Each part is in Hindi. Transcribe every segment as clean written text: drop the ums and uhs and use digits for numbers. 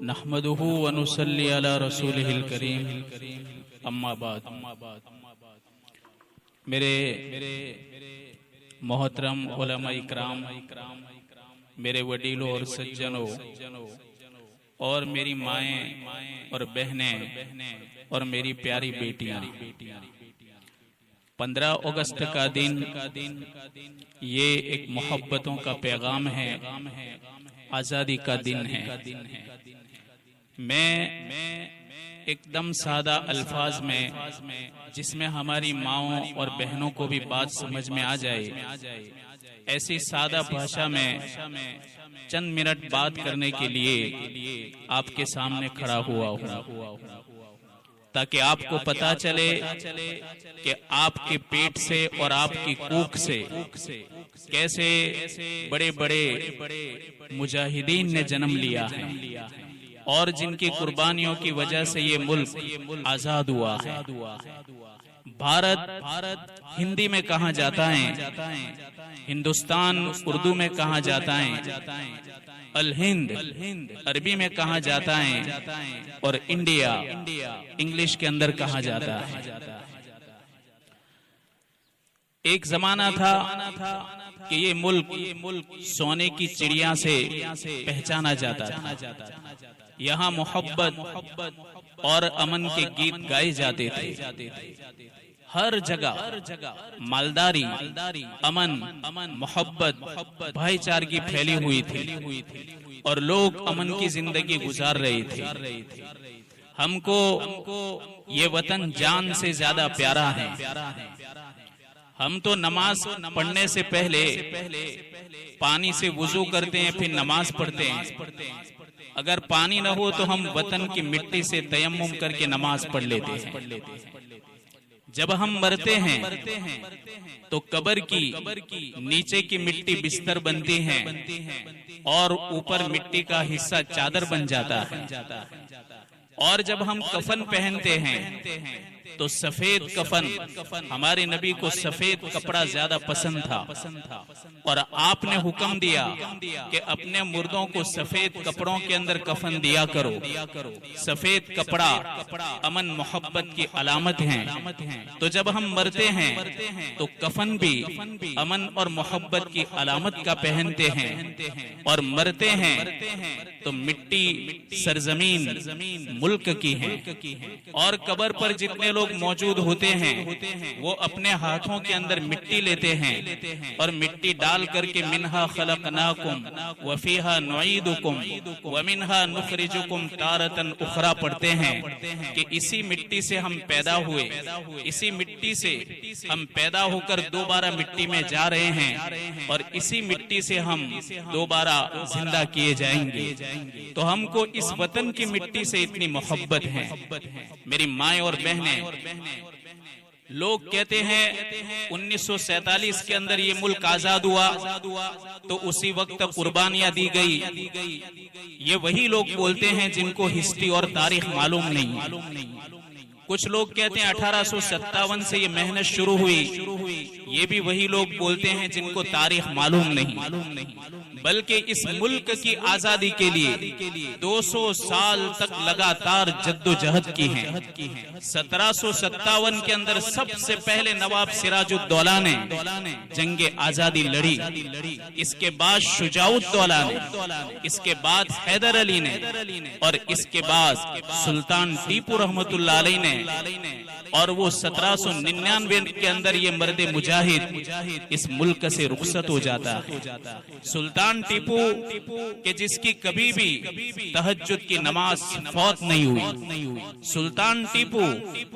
नहमदुहु व नुसल्ली अला रसूलिहिल करीम, अम्मा बाद। मेरे मोहतरम उलमा इकराम, मेरे वडीलों और सज्जनों और मेरी माएँ और बहनें और मेरी प्यारी बेटियां, 15 अगस्त का दिन ये एक मोहब्बतों का पैगाम है, आज़ादी का दिन है। मैं एकदम सादा अल्फाज में, जिसमें हमारी माओं और बहनों को भी बात समझ में आ जाए, ऐसी सादा भाषा में चंद मिनट बात करने के लिए आपके सामने खड़ा हुआ हूँ, ताकि आपको पता चले कि आपके पेट से और आपकी कूख से कैसे बड़े बड़े मुजाहिदीन ने जन्म लिया है और जिनकी कुर्बानियों की वजह से ये मुल्क आजाद हुआ है। भारत हिंदी में कहा जाता है, हिंदुस्तान उर्दू में कहा जाता है, अल हिंद अरबी में कहा जाता है और इंडिया इंग्लिश के अंदर कहा जाता है। एक जमाना था कि ये मुल्क सोने की चिड़िया से पहचाना जाता था। यहाँ मोहब्बत और अमन के गीत गाए जाते थे। हर जगह मालदारी, अमन, मोहब्बत, भाईचारगी फैली हुई थी और लोग अमन की जिंदगी गुजार रहे थे। हमको ये वतन जान से ज्यादा प्यारा है। हम तो नमाज पढ़ने से पहले पानी से वुजू करते हैं, फिर नमाज पढ़ते हैं। अगर पानी न हो तो हम वतन की मिट्टी से तयम्मुम करके नमाज पढ़ लेते हैं। जब हम मरते हैं तो कब्र की नीचे की मिट्टी बिस्तर बनती है और ऊपर मिट्टी का हिस्सा चादर बन जाता है। और जब हम कफन पहनते हैं तो सफेद कफन, हमारे नबी को सफेद कपड़ा ज्यादा पसंद था और आपने हुक्म दिया कि अपने मुर्दों को सफेद कपड़ों के अंदर कफन दिया करो। सफेद कपड़ा अमन मोहब्बत की अलामत है। तो जब हम मरते हैं तो कफन भी अमन और मोहब्बत की अलामत का पहनते हैं और मरते हैं तो मिट्टी सरजमीन मुल्क की है। और कब्र पर जितने लोग मौजूद होते हैं वो अपने हाथों के अंदर मिट्टी लेते हैं और मिट्टी डाल करके मिन्हा खलकनाकुम व फीहा नुईदुकुम व मिन्हा नुखरिजुकुम तारतन उखरा पढ़ते हैं कि इसी मिट्टी से हम पैदा हुए, इसी मिट्टी से हम पैदा होकर दोबारा मिट्टी में जा रहे हैं और इसी मिट्टी से हम दोबारा जिंदा किए जाएंगे। तो हमको इस वतन की मिट्टी से इतनी मोहब्बत है। मेरी माएँ और बहनें, लोग कहते हैं 1947 के अंदर ये मुल्क आजाद हुआ तो उसी वक्त कुर्बानियां दी गई। ये वही लोग बोलते हैं जिनको हिस्ट्री और तारीख मालूम नहीं। कुछ लोग कहते हैं 1857 से ये मेहनत शुरू हुई। ये भी वही लोग बोलते हैं जिनको तारीख मालूम नहीं। बल्कि इस मुल्क की आजादी के लिए 200 साल तक लगातार जद्दोजहद की है। 1757 के अंदर सबसे पहले नवाब सिराजुद्दौला ने जंगे आजादी लड़ी। इसके बाद शुजाउद्दौला ने, इसके बाद हैदर अली ने और इसके बाद सुल्तान टीपू रहमतुल्लाह अलैह ने। और वो 1799 के अंदर ये मर्दे मुजाहिद इस मुल्क से रुखसत हो जाता है। सुल्तान टीपू के जिसकी कभी भी तहज्जुद की नमाज फौत नहीं हुई, सुल्तान टीपू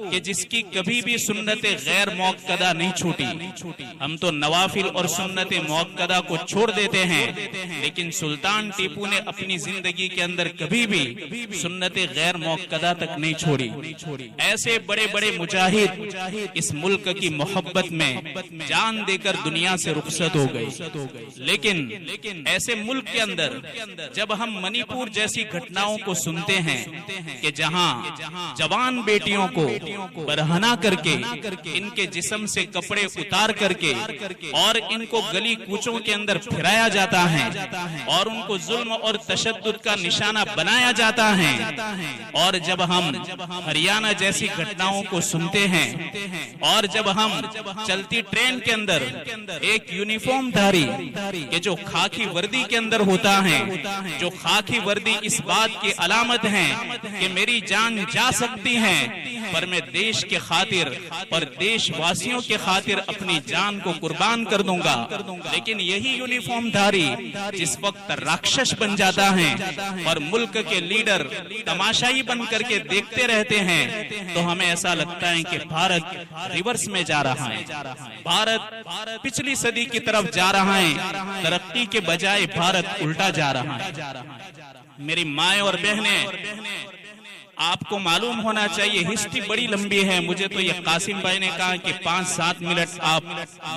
के जिसकी कभी भी सुन्नते गैर मुअक्कदा नहीं छूटी। हम तो नवाफिल और सुन्नते मुअक्कदा को छोड़ देते हैं, लेकिन सुल्तान टीपू ने अपनी जिंदगी के अंदर कभी भी सुन्नते गैर मुअक्कदा तक नहीं छोड़ी। ऐसे बड़े बड़े मुजाहिद इस मुल्क की मोहब्बत में जान देकर दुनिया से रुखसत हो गए। लेकिन ऐसे मुल्क के अंदर जब हम मणिपुर जैसी घटनाओं को सुनते हैं कि जहां जवान बेटियों को बरहना करके इनके जिस्म से कपड़े उतार करके और इनको गली कूचों के अंदर फिराया जाता है और उनको जुल्म और तशद्दुद का निशाना बनाया जाता है, और जब हम हरियाणा जैसी घटनाओं को सुनते हैं और जब हम चलती ट्रेन के अंदर एक यूनिफॉर्म धारी के जो खाकी वर्दी के अंदर होता है, जो खाकी वर्दी इस बात की अलामत है कि मेरी जान जा सकती है पर मैं देश के खातिर और देशवासियों के खातिर अपनी जान को कुर्बान कर दूंगा, लेकिन यही यूनिफॉर्म धारी जिस वक्त राक्षस बन जाता है और मुल्क के लीडर तमाशाई बन करके देखते रहते हैं, तो हमें ऐसा लगता है कि भारत रिवर्स में जा रहा है, भारत पिछली सदी की तरफ जा रहा है, तरक्की के बजाय भारत उल्टा जा रहा है। मेरी माएं और बहनें, आपको मालूम होना चाहिए, हिस्ट्री बड़ी लंबी है। मुझे तो ये कासिम भाई ने कहा कि 5-7 मिनट आप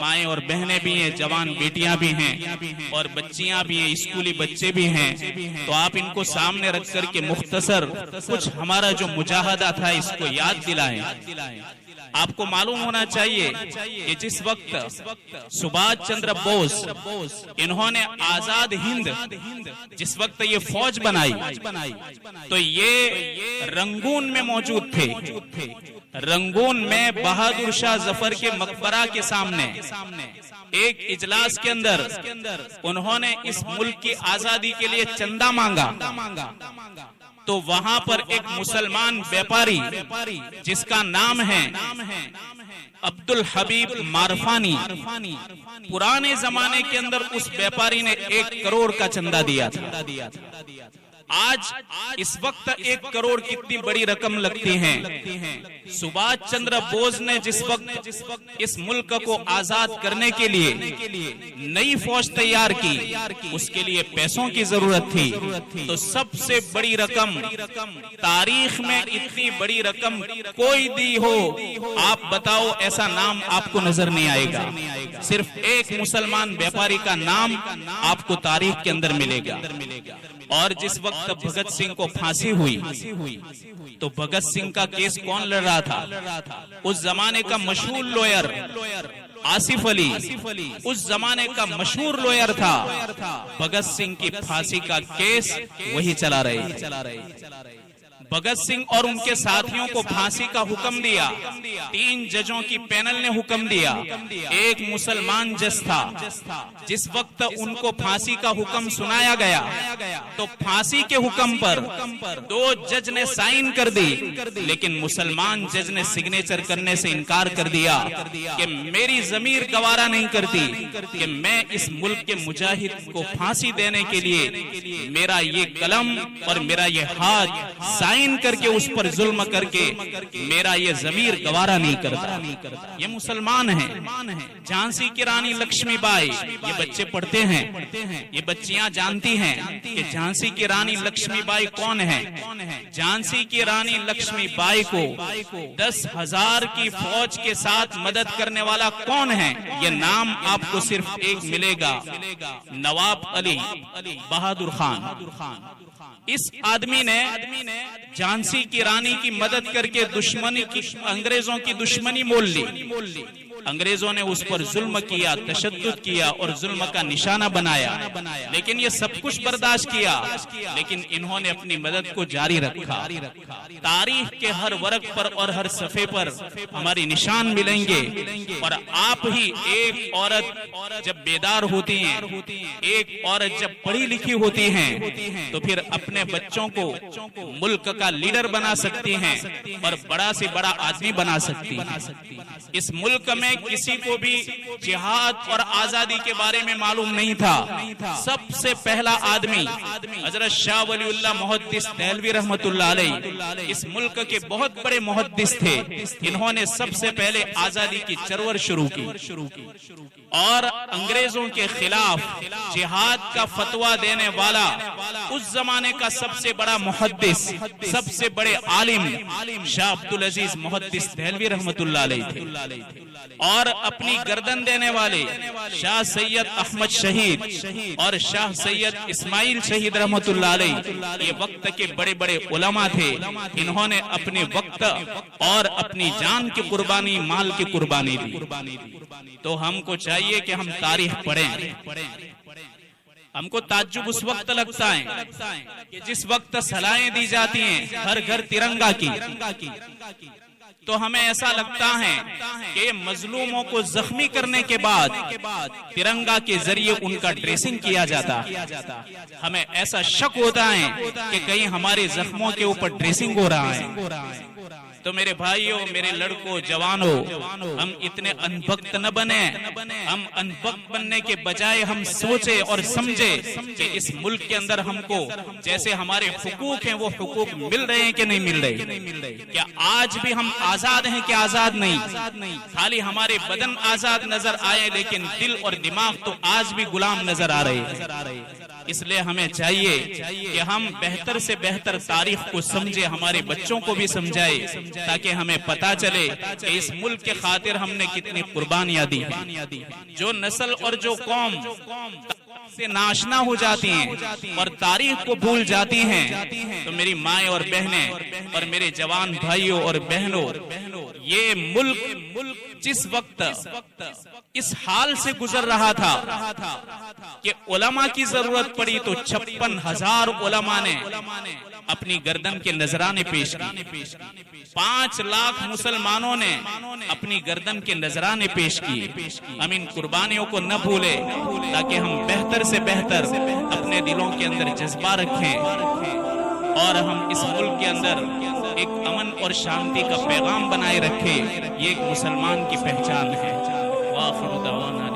माएं और बहनें भी हैं, जवान बेटियां भी हैं और बच्चियां भी हैं, स्कूली बच्चे भी हैं, तो आप इनको सामने रख करके मुख्तसर कुछ हमारा जो मुजाहदा था इसको याद दिलाएं। आपको मालूम होना चाहिए कि जिस वक्त सुभाष चंद्र बोस इन्होंने आजाद हिंद जिस वक्त ये फौज बनाई तो ये रंगून में मौजूद थे। रंगून में बहादुर शाह जफर के मकबरा के सामने एक इजलास के अंदर उन्होंने इस मुल्क की आजादी के लिए चंदा मांगा, तो वहां पर एक मुसलमान व्यापारी जिसका नाम है अब्दुल हबीब मारफानी, पुराने जमाने के अंदर उस व्यापारी ने 1 करोड़ का चंदा दिया था। आज इस वक्त 1 करोड़ कितनी बड़ी रकम लगती है। सुभाष चंद्र बोस ने जिस वक्त इस मुल्क को आजाद करने के लिए नई फौज तैयार की, उसके लिए पैसों की जरूरत थी, तो सबसे बड़ी रकम तारीख में इतनी बड़ी रकम कोई दी हो, आप बताओ, ऐसा नाम आपको नजर नहीं आएगा। सिर्फ एक मुसलमान व्यापारी का नाम आपको तारीख के अंदर मिलेगा। और जिस वक्त भगत सिंह को फांसी हुई तो भगत सिंह का केस कौन लड़ रहा था? उस जमाने का मशहूर लॉयर आसिफ अली, उस जमाने का मशहूर लॉयर था। भगत सिंह की फांसी का केस वही चला रहे। भगत सिंह और उनके साथियों को फांसी का हुक्म दिया, 3 जजों की पैनल ने हुक्म दिया, एक मुसलमान जज था। जिस वक्त उनको फांसी का हुक्म सुनाया गया तो फांसी के हुक्म पर 2 जज ने साइन कर दी, लेकिन मुसलमान जज ने सिग्नेचर करने से इनकार कर दिया कि मेरी जमीर गवारा नहीं करती कि मैं इस मुल्क के मुजाहिद को फांसी देने के लिए मेरा ये कलम और मेरा ये हाथ साइन करके उस पर जुल्म करके मेरा ये जमीर गवारा नहीं करता। ये मुसलमान है। झांसी की रानी लक्ष्मीबाई, ये बच्चे पढ़ते हैं, ये बच्चियां जानती हैं कि झांसी की रानी लक्ष्मीबाई कौन है। झांसी की रानी लक्ष्मीबाई को 10,000 की फौज के साथ मदद करने वाला कौन है? ये नाम आपको सिर्फ एक मिलेगा, नवाब अली बहादुर खान। इस आदमी ने झांसी की रानी की मदद करके दुश्मनी की, अंग्रेजों की दुश्मनी मोल ली। अंग्रेजों ने उस पर जुल्म किया, तशद्दुद किया और जुल्म का निशाना बनाया, लेकिन ये सब कुछ बर्दाश्त किया, लेकिन इन्होंने अपनी मदद को जारी रखा। तारीख के हर वर्ग पर और हर सफ़े पर हमारी निशान मिलेंगे। और आप ही, एक औरत जब बेदार होती हैं, एक औरत जब पढ़ी लिखी होती हैं, तो फिर अपने बच्चों को मुल्क का लीडर बना सकती हैं और बड़ा से बड़ा आदमी बना सकती हैं। इस मुल्क में किसी को भी जिहाद और आजादी के बारे में मालूम नहीं था। सबसे पहला आदमी हजरत शाह वलीउल्लाह मुहद्दिस देहलवी रहमतुल्लाह अलैह, इस मुल्क के बहुत बड़े मुहद्दिस थे। इन्होंने सबसे पहले आजादी की चरवर शुरू की और अंग्रेजों के खिलाफ जिहाद का फतवा देने वाला उस जमाने का सबसे बड़ा मुहद्दिस, सबसे बड़े आलिम शाह अब्दुल अजीज मुहद्दिस देहलवी रहमतुल्लाह अलैह थे। और अपनी गर्दन देने वाले शाह सैयद अहमद शहीद और शाह सैयद इस्माइल शहीद रहमतुल्लाह अलैह ये वक्त के बड़े बड़े उलमा थे। इन्होंने अपने वक्त और अपनी जान की कुर्बानी, माल की कुर्बानी दी। तो हमको चाहिए कि हम तारीख पढ़ें। हमको ताज्जुब उस वक्त लगता है कि जिस वक्त सलाहें दी जाती हैं हर घर तिरंगा की, तो हमें ऐसा लगता है कि मजलूमों को जख्मी करने के बाद तिरंगा के जरिए उनका ड्रेसिंग किया जाता है। हमें ऐसा शक होता है कि कहीं हमारे जख्मों के ऊपर ड्रेसिंग हो रहा है। तो मेरे भाइयों, मेरे लड़कों, जवानों, हम इतने अनभक्त न बने। हम अनभक्त बनने के बजाय हम सोचे और समझे कि इस मुल्क के अंदर हमको जैसे हमारे हुकूक हैं वो हुकूक मिल रहे हैं कि नहीं मिल रहे। क्या आज भी हम आजाद हैं कि आजाद नहीं? खाली हमारे बदन आजाद नजर आए लेकिन दिल और दिमाग तो आज भी गुलाम नजर आ रहे हैं। इसलिए हमें चाहिए कि हम बेहतर से बेहतर तारीख को समझे, हमारे बच्चों को भी समझाए, ताकि हमें पता चले कि इस मुल्क के खातिर हमने कितनी कुर्बानियां दी हैं। जो नस्ल और जो कौम से नाशना हो जाती हैं और तारीख को भूल जाती हैं, तो मेरी माएं और बहनें और मेरे जवान भाइयों और बहनों, ये मुल्क जिस वक्त इस हाल से गुजर रहा था कि उलमा की जरूरत पड़ी तो 56,000 उलमा ने अपनी गर्दन के नजराने पेश किए। 5 लाख मुसलमानों ने अपनी गर्दन के नजराने पेश किए। हम इन कुर्बानियों को न भूले ताकि हम बेहतर से बेहतर अपने दिलों के अंदर जज्बा रखें और हम इस मुल्क के अंदर एक अमन और शांति का पैगाम बनाए रखें। ये एक मुसलमान की पहचान है। वाखिर दावाना